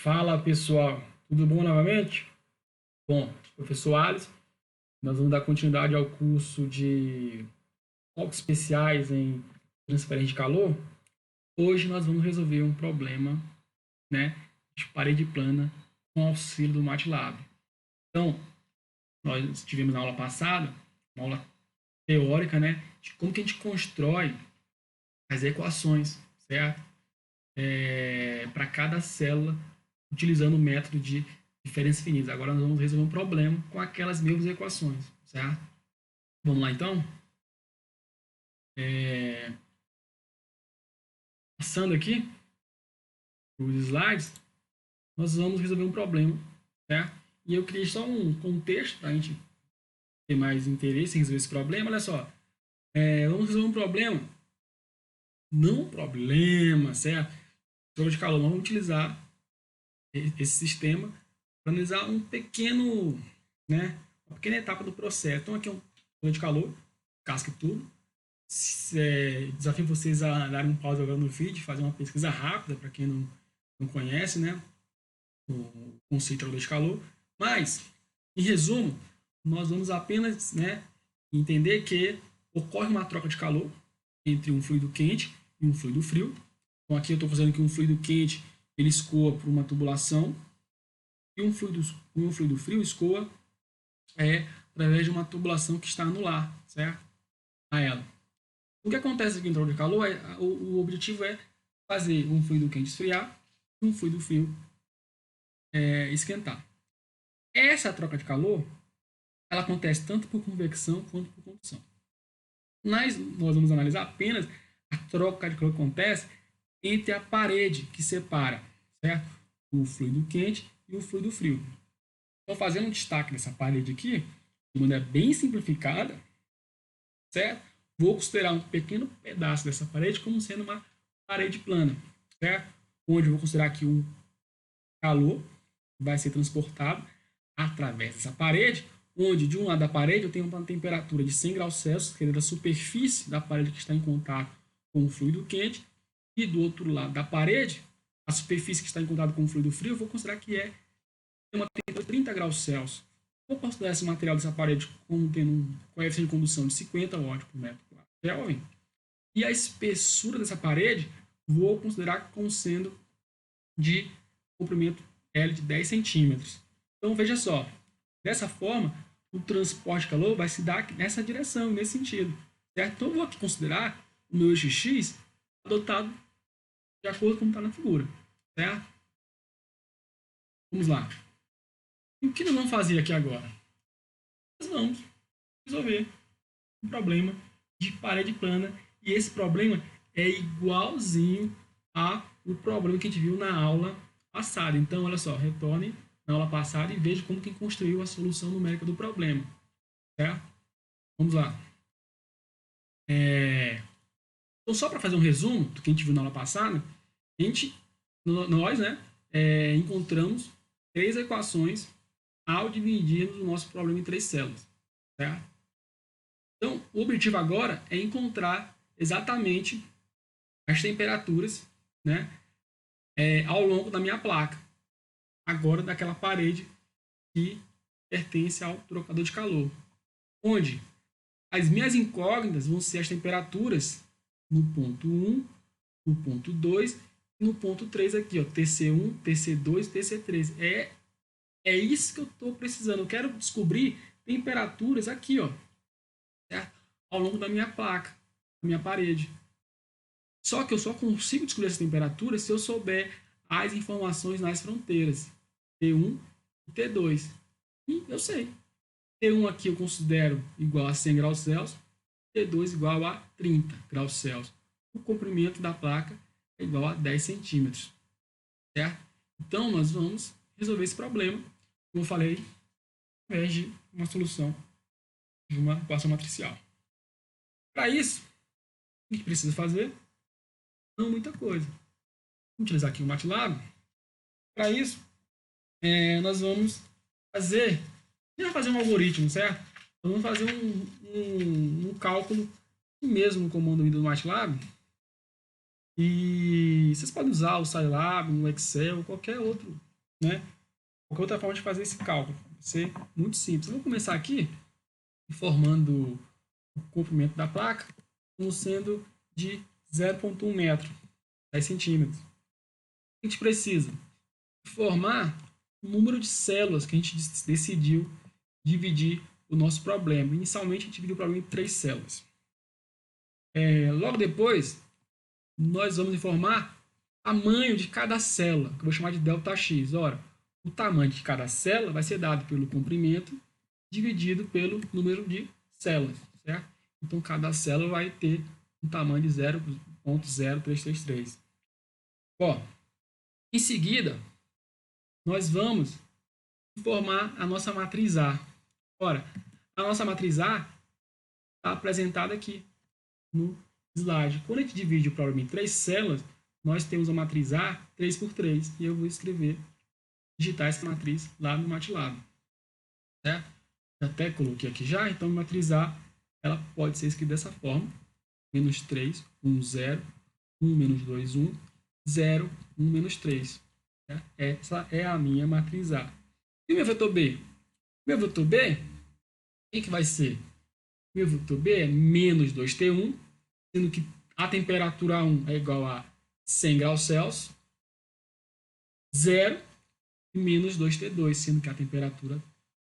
Fala pessoal, tudo bom novamente? Bom, professor Alisson, nós vamos dar continuidade ao curso de focos especiais em transferência de calor. Hoje nós vamos resolver um problema, né, de parede plana com auxílio do MATLAB. Então, nós tivemos na aula passada, uma aula teórica, né, de como que a gente constrói as equações, certo? Para cada célula, utilizando o método de diferenças finitas. Agora nós vamos resolver um problema com aquelas mesmas equações, certo? Vamos lá então? É, Passando aqui os slides, nós vamos resolver um problema, certo? E eu criei só um contexto para a gente ter mais interesse em resolver esse problema. Olha só, vamos resolver um problema, não um problema, certo? Troca de calor, vamos utilizar esse sistema para analisar um pequeno, né, uma pequena etapa do processo. Então aqui é um troca de calor, casca e tudo. Desafio vocês a darem um pause agora no vídeo, fazer uma pesquisa rápida para quem não conhece, né, o conceito de calor. Mas, em resumo, nós vamos apenas, né, entender que ocorre uma troca de calor entre um fluido quente e um fluido frio. Então aqui eu estou fazendo que um fluido quente ele escoa por uma tubulação e um fluido frio escoa através de uma tubulação que está no lar, certo? A ela. O que acontece aqui em troca de calor o objetivo é fazer um fluido quente esfriar e um fluido frio esquentar. Essa troca de calor ela acontece tanto por convecção quanto por condução. Nós vamos analisar apenas a troca de calor que acontece entre a parede que separa, certo? O fluido quente e o fluido frio. Então, fazendo um destaque nessa parede aqui, de maneira bem simplificada, certo? Vou considerar um pequeno pedaço dessa parede como sendo uma parede plana, certo? Onde eu vou considerar que um calor vai ser transportado através dessa parede, onde de um lado da parede eu tenho uma temperatura de 100 graus Celsius, que é da superfície da parede que está em contato com o fluido quente, e do outro lado da parede, a superfície que está em contato com o fluido frio, eu vou considerar que é uma temperatura de 30 graus Celsius. Vou considerar esse material dessa parede como tendo um coeficiente de condução de 50 watts por metro Kelvin. E a espessura dessa parede vou considerar como sendo de comprimento L de 10 centímetros. Então, veja só, dessa forma, o transporte de calor vai se dar nessa direção, nesse sentido. Certo? Então, eu vou aqui considerar o meu eixo X adotado de acordo com como está na figura. Certo? Vamos lá. E o que nós vamos fazer aqui agora? Nós vamos resolver um problema de parede plana. E esse problema é igualzinho ao problema que a gente viu na aula passada. Então, olha só, retorne na aula passada e veja como que construiu a solução numérica do problema. Certo? Vamos lá. Então, só para fazer um resumo do que a gente viu na aula passada, nós encontramos três equações ao dividirmos o nosso problema em três células. Certo? Então, o objetivo agora é encontrar exatamente as temperaturas, né, ao longo da minha placa. Agora, daquela parede que pertence ao trocador de calor. Onde as minhas incógnitas vão ser as temperaturas no ponto 1, no ponto 2 e no ponto 3 aqui, ó, TC1, TC2 e TC3. É isso que eu estou precisando. Eu quero descobrir temperaturas aqui, ó, certo? Ao longo da minha placa, da minha parede. Só que eu só consigo descobrir essa temperatura se eu souber as informações nas fronteiras, T1 e T2. E eu sei. T1 aqui eu considero igual a 100 graus Celsius, T2 igual a 30 graus Celsius. O comprimento da placa é igual a 10 centímetros. Certo? Então, nós vamos resolver esse problema, como eu falei, através de uma solução de uma equação matricial. Para isso, o que precisa fazer? Não muita coisa. Vamos utilizar aqui o MATLAB. Para isso, nós vamos fazer um algoritmo, certo? Vamos fazer um cálculo mesmo no comando do MATLAB. E vocês podem usar o Scilab, o Excel, qualquer outro né? Qualquer outra forma de fazer esse cálculo. Vai ser muito simples. Eu vou começar aqui informando o comprimento da placa como sendo de 0,1 metro, 10 centímetros. A gente precisa informar o número de células que a gente decidiu dividir o nosso problema. Inicialmente, a gente dividiu o problema em 3 células. Logo depois, nós vamos informar o tamanho de cada célula, que eu vou chamar de ΔX. Ora, o tamanho de cada célula vai ser dado pelo comprimento dividido pelo número de células, certo? Então, cada célula vai ter um tamanho de 0,0333. Bom, em seguida, nós vamos informar a nossa matriz A. Ora, a nossa matriz A está apresentada aqui no slide. Quando a gente divide o problema em 3 células, nós temos a matriz A 3 por 3. E eu vou digitar essa matriz lá no MATLAB. Certo? Até coloquei aqui já, então a matriz A ela pode ser escrita dessa forma. Menos 3, 1, 0, 1, menos 2, 1, 0, 1, menos 3. Certo? Essa é a minha matriz A. E o meu vetor B? Meu vetor B, o que vai ser? Meu vetor B é menos 2T1, sendo que a temperatura 1 é igual a 100 graus Celsius, 0 e menos 2T2, sendo que a temperatura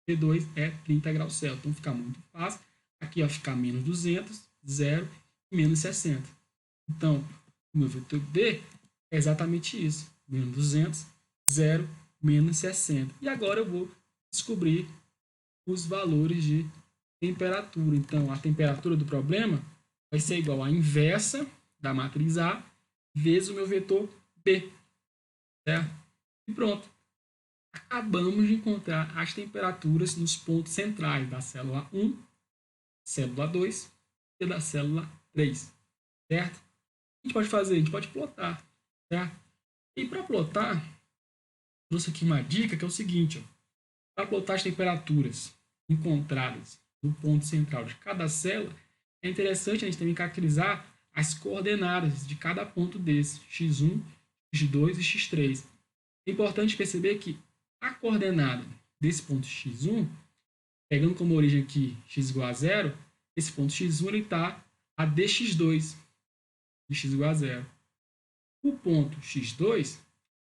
T2 é 30 graus Celsius. Então fica muito fácil. Aqui fica menos 200, 0 e menos 60. Então, o meu vetor B é exatamente isso. Menos 200, 0, menos 60. E agora eu vou descobrir os valores de temperatura. Então, a temperatura do problema vai ser igual à inversa da matriz A vezes o meu vetor B. Certo? E pronto. Acabamos de encontrar as temperaturas nos pontos centrais da célula 1, célula 2 e da célula 3. Certo? O que a gente pode fazer? A gente pode plotar. Certo? E para plotar, trouxe aqui uma dica que é o seguinte. Para plotar as temperaturas encontradas no ponto central de cada célula, é interessante a gente também caracterizar as coordenadas de cada ponto desse, x1, x2 e x3. É importante perceber que a coordenada desse ponto x1, pegando como origem aqui x igual a 0, esse ponto x1 está a dx2 de x igual a 0. O ponto x2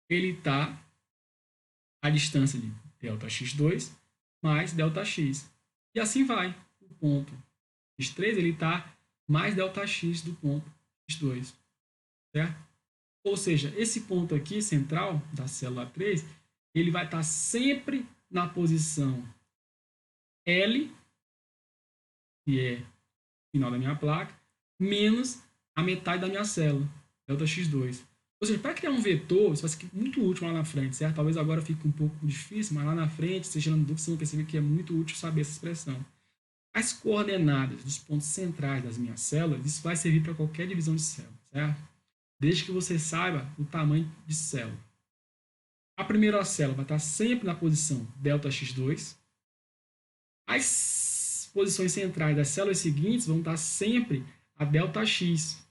ele está a distância de ΔX2 mais ΔX. E assim vai. O ponto x3 ele está mais ΔX do ponto x2. Certo? Ou seja, esse ponto aqui central da célula 3, ele vai estar sempre na posição L, que é o final da minha placa, menos a metade da minha célula, ΔX2. Ou seja, para criar um vetor, isso vai ser muito útil lá na frente, certo? Talvez agora fique um pouco difícil, mas lá na frente, você gerando dúvida, você vai perceber que é muito útil saber essa expressão. As coordenadas dos pontos centrais das minhas células, isso vai servir para qualquer divisão de célula, certo? Desde que você saiba o tamanho de célula. A primeira célula vai estar sempre na posição ΔX2. As posições centrais das células seguintes vão estar sempre a ΔX.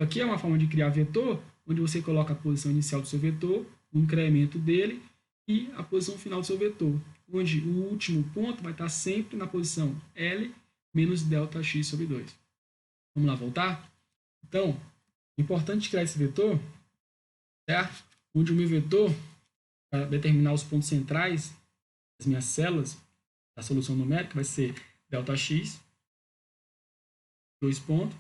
Aqui é uma forma de criar vetor, onde você coloca a posição inicial do seu vetor, o incremento dele e a posição final do seu vetor, onde o último ponto vai estar sempre na posição L menos ΔX sobre 2. Vamos lá, voltar? Então, é importante criar esse vetor, certo? Onde o meu vetor, para determinar os pontos centrais das minhas células, a solução numérica vai ser ΔX, 2 pontos,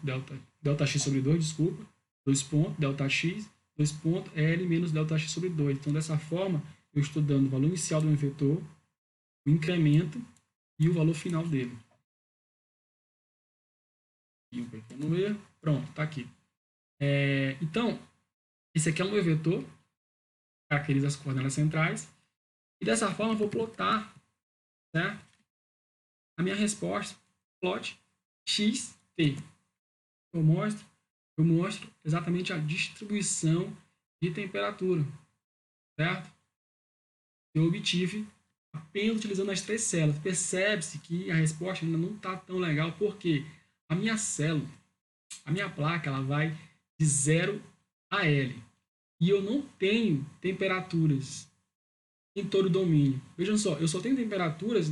ΔX sobre 2, desculpa, 2 pontos, ΔX, 2 pontos, L menos ΔX sobre 2. Então, dessa forma, eu estou dando o valor inicial do meu vetor, o incremento e o valor final dele. E um pequeno erro. Pronto, está aqui. Então, esse aqui é o meu vetor, caracteriza as coordenadas centrais. E dessa forma, eu vou plotar, certo? A minha resposta, plot xt. Eu mostro exatamente a distribuição de temperatura, certo? Eu obtive apenas utilizando as 3 células. Percebe-se que a resposta ainda não está tão legal, porque a minha célula, a minha placa, ela vai de 0 a L. E eu não tenho temperaturas em todo o domínio. Vejam só, eu só tenho temperaturas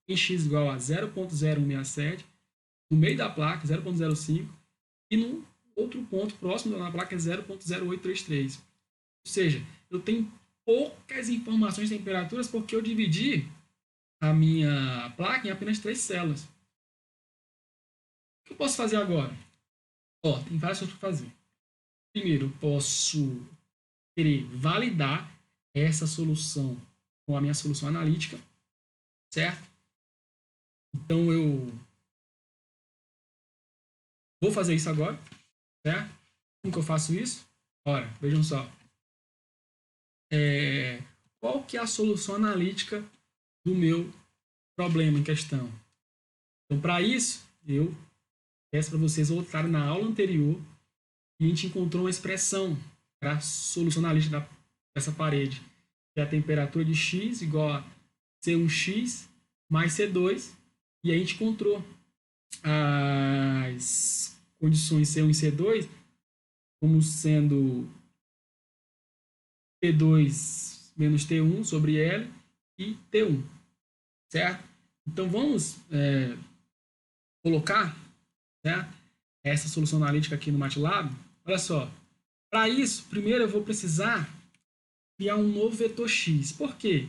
em x igual a 0.0167, no meio da placa, 0.05, e no outro ponto próximo da placa é 0.0833. Ou seja, eu tenho poucas informações de temperaturas porque eu dividi a minha placa em apenas 3 células. O que eu posso fazer agora? Ó, tem várias coisas para fazer. Primeiro, eu posso querer validar essa solução com a minha solução analítica, certo? Então eu vou fazer isso agora, certo? Como que eu faço isso? Ora, vejam só. Qual que é a solução analítica do meu problema em questão? Então, para isso, eu peço para vocês voltarem na aula anterior e a gente encontrou uma expressão para a solução analítica dessa parede, que é a temperatura de x igual a C1x mais C2, e a gente encontrou as condições C1 e C2 como sendo T2 menos T1 sobre L e T1, certo? Então vamos colocar, certo, essa solução analítica aqui no MATLAB. Olha só, para isso, primeiro eu vou precisar criar um novo vetor x. Por quê?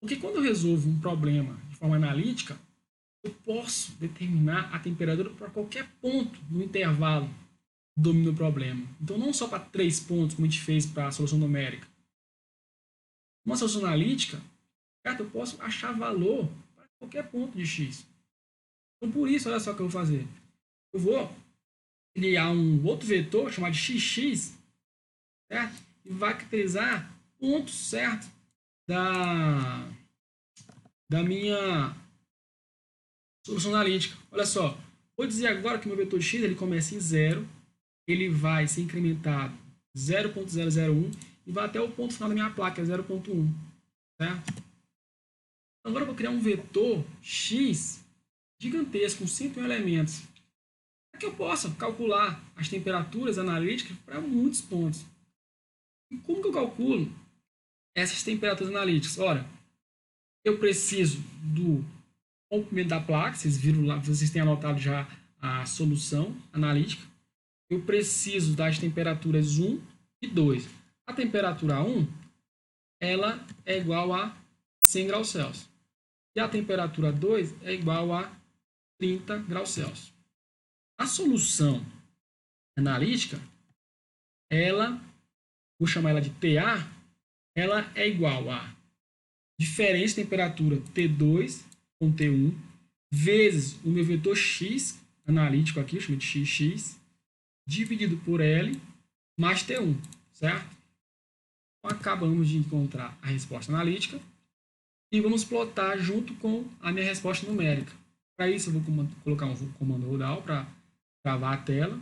Porque quando eu resolvo um problema de forma analítica, eu posso determinar a temperatura para qualquer ponto no intervalo do domínio do problema. Então, não só para 3 pontos, como a gente fez para a solução numérica. Uma solução analítica, certo? Eu posso achar valor para qualquer ponto de x. Então, por isso, olha só o que eu vou fazer. Eu vou criar um outro vetor chamado de xx, certo? E vai caracterizar pontos, certo? Da minha solução analítica. Olha só, vou dizer agora que meu vetor x ele começa em 0, ele vai ser incrementado 0.001 e vai até o ponto final da minha placa, 0.1, certo? Agora eu vou criar um vetor x gigantesco, com 101 elementos, para que eu possa calcular as temperaturas analíticas para muitos pontos. E como que eu calculo essas temperaturas analíticas? Ora, eu preciso do comprimento da placa, vocês viram lá, vocês têm anotado já a solução analítica. Eu preciso das temperaturas 1 e 2. A temperatura 1, ela é igual a 100 graus Celsius. E a temperatura 2 é igual a 30 graus Celsius. A solução analítica, ela, vou chamar ela de TA, ela é igual a diferença de temperatura T2 com T1 vezes o meu vetor x analítico aqui, eu chamo de xx, dividido por L mais T1, certo? Então, acabamos de encontrar a resposta analítica e vamos plotar junto com a minha resposta numérica. Para isso, eu vou colocar um comando rodal para gravar a tela.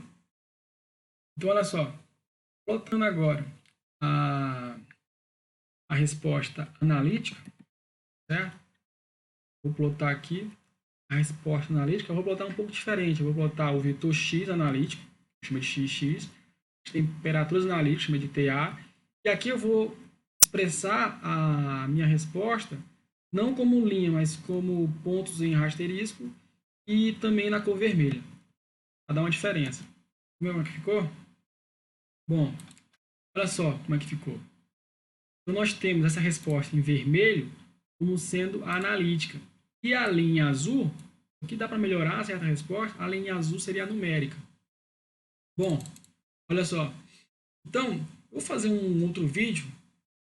Então, olha só, plotando agora a resposta analítica, certo? Vou plotar aqui a resposta analítica. Eu vou plotar um pouco diferente. Eu vou plotar o vetor x analítico, chama de xx, temperaturas analíticas, chama de TA, e aqui eu vou expressar a minha resposta não como linha, mas como pontos em asterisco e também na cor vermelha, para dar uma diferença. Viu como é que ficou? Bom, olha só como é que ficou. Então, nós temos essa resposta em vermelho como sendo a analítica. E a linha azul, o que dá para melhorar certa resposta, a linha azul seria a numérica. Bom, olha só. Então, eu vou fazer um outro vídeo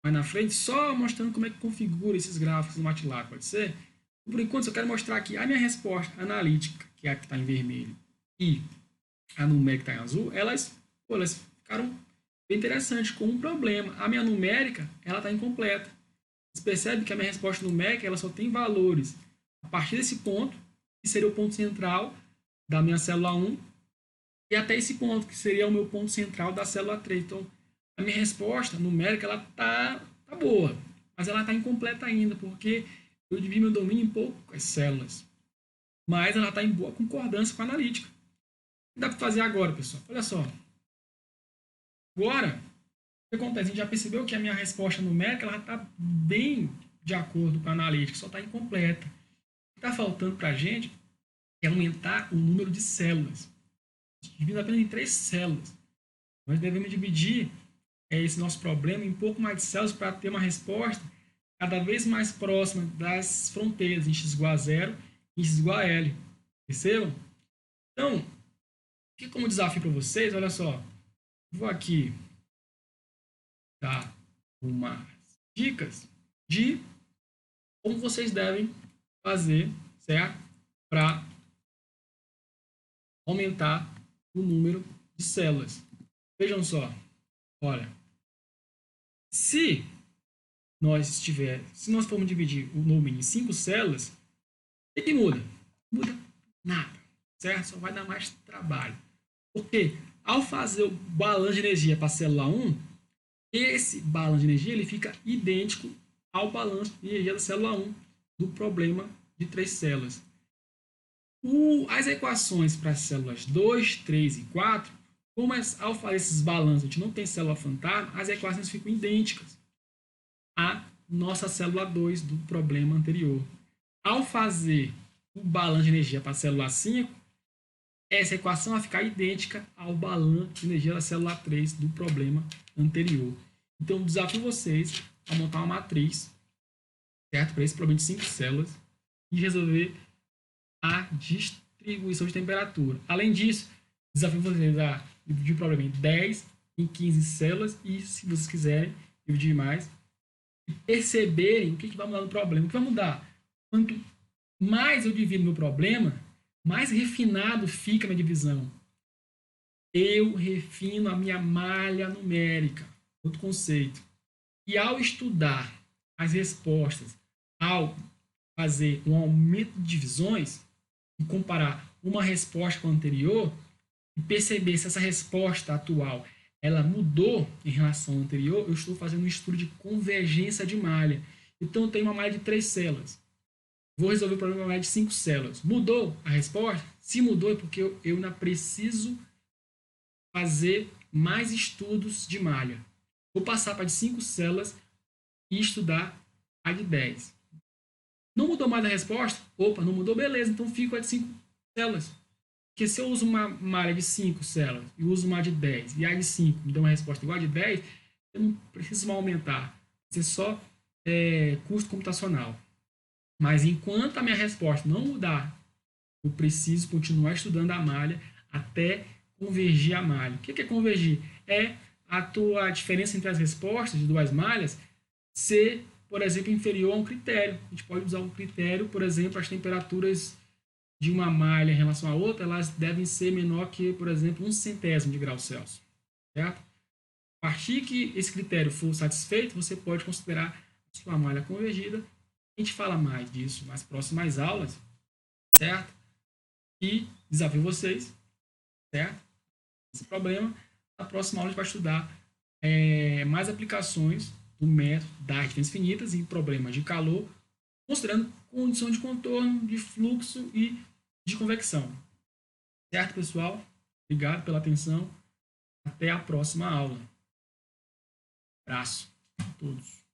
mais na frente, só mostrando como é que configura esses gráficos no MATLAB, pode ser? Por enquanto, eu quero mostrar aqui a minha resposta analítica, que é a que está em vermelho, e a numérica que está em azul, elas ficaram bem interessantes, com um problema. A minha numérica, ela está incompleta. Você percebe que a minha resposta numérica, ela só tem valores a partir desse ponto, que seria o ponto central da minha célula 1, e até esse ponto, que seria o meu ponto central da célula 3. Então, a minha resposta numérica, ela tá boa, mas ela está incompleta ainda, porque eu dividi meu domínio em poucas células. Mas ela está em boa concordância com a analítica. O que dá para fazer agora, pessoal? Olha só. Agora, O que acontece? A gente já percebeu que a minha resposta numérica ela está bem de acordo com a analítica, só está incompleta. O que está faltando para a gente é aumentar o número de células. Dividindo apenas em 3 células. Nós devemos dividir esse nosso problema em um pouco mais de células para ter uma resposta cada vez mais próxima das fronteiras em x igual a 0 e x igual a L. Percebam? Então, fica como desafio para vocês, olha só. Vou aqui dar umas dicas de como vocês devem fazer, certo? Para aumentar o número de células. Vejam só, olha, se nós formos dividir o número em 5 células, o que muda? Não muda nada, certo? Só vai dar mais trabalho. Porque ao fazer o balanço de energia para a célula 1, esse balanço de energia ele fica idêntico ao balanço de energia da célula 1 do problema de 3 células. As equações para as células 2, 3 e 4, como ao fazer esses balanços a gente não tem célula fantasma, as equações ficam idênticas à nossa célula 2 do problema anterior. Ao fazer o balanço de energia para a célula 5, essa equação vai ficar idêntica ao balanço de energia da célula 3 do problema anterior. Então, desafio vocês a montar uma matriz, certo? Para esse problema de 5 células e resolver a distribuição de temperatura. Além disso, desafio vocês a dividir o problema em 10, em 15 células e, se vocês quiserem, dividir mais e perceberem o que vai mudar no problema. O que vai mudar? Quanto mais eu divido meu problema, mais refinado fica a minha divisão. Eu refino a minha malha numérica. Outro conceito. E ao estudar as respostas, ao fazer um aumento de divisões e comparar uma resposta com a anterior e perceber se essa resposta atual ela mudou em relação à anterior, eu estou fazendo um estudo de convergência de malha. Então, eu tenho uma malha de 3 células. Vou resolver o problema de uma malha de 5 células. Mudou a resposta? Se mudou, é porque eu ainda preciso fazer mais estudos de malha. Vou passar para de 5 células e estudar a de 10. Não mudou mais a resposta? Opa, não mudou, beleza, então fico a de 5 células. Porque se eu uso uma malha de 5 células e uso uma de 10 e a de 5 me dá uma resposta igual a de 10, eu não preciso aumentar. Isso é só custo computacional. Mas enquanto a minha resposta não mudar, eu preciso continuar estudando a malha até convergir a malha. O que é convergir? É a diferença entre as respostas de duas malhas ser, por exemplo, inferior a um critério. A gente pode usar um critério, por exemplo, as temperaturas de uma malha em relação à outra, elas devem ser menor que, por exemplo, 1/100 de grau Celsius. Certo? A partir que esse critério for satisfeito, você pode considerar a sua malha convergida. A gente fala mais disso nas próximas aulas, certo? E desafio vocês, certo? Esse problema. Na próxima aula a gente vai estudar mais aplicações do método das diferenças finitas em problemas de calor, considerando condição de contorno, de fluxo e de convecção. Certo, pessoal? Obrigado pela atenção. Até a próxima aula. Abraço a todos.